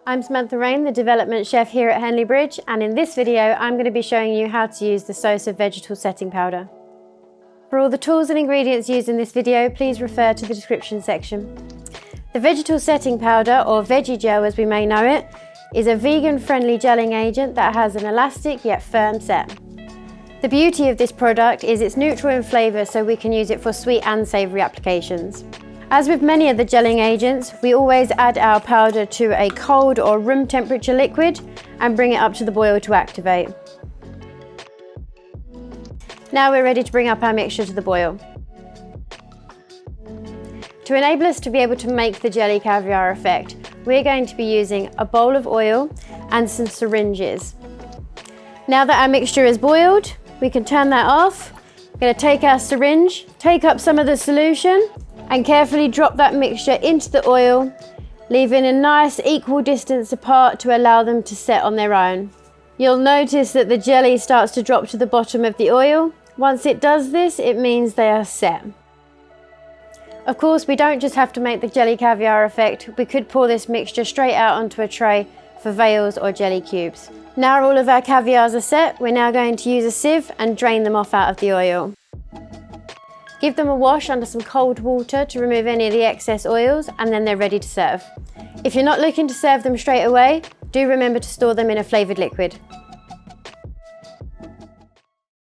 I'm Samantha Rain, the development chef here at Henley Bridge, and in this video I'm going to be showing you how to use the Sosa Vegetal setting powder. For all the tools and ingredients used in this video, please refer to the description section. The vegetal setting powder, or veggie gel as we may know it, is a vegan-friendly gelling agent that has an elastic yet firm set. The beauty of this product is it's neutral in flavour, so we can use it for sweet and savoury applications. As with many of the gelling agents, we always add our powder to a cold or room temperature liquid and bring it up to the boil to activate. Now we're ready to bring up our mixture to the boil. To enable us to be able to make the jelly caviar effect, we're going to be using a bowl of oil and some syringes. Now that our mixture is boiled, we can turn that off. We're going to take our syringe, take up some of the solution, and carefully drop that mixture into the oil, leaving a nice equal distance apart to allow them to set on their own. You'll notice that the jelly starts to drop to the bottom of the oil. Once it does this, it means they are set. Of course, we don't just have to make the jelly caviar effect. We could pour this mixture straight out onto a tray for veils or jelly cubes. Now all of our caviars are set, we're now going to use a sieve and drain them off out of the oil. Give them a wash under some cold water to remove any of the excess oils, and then they're ready to serve. If you're not looking to serve them straight away, do remember to store them in a flavoured liquid.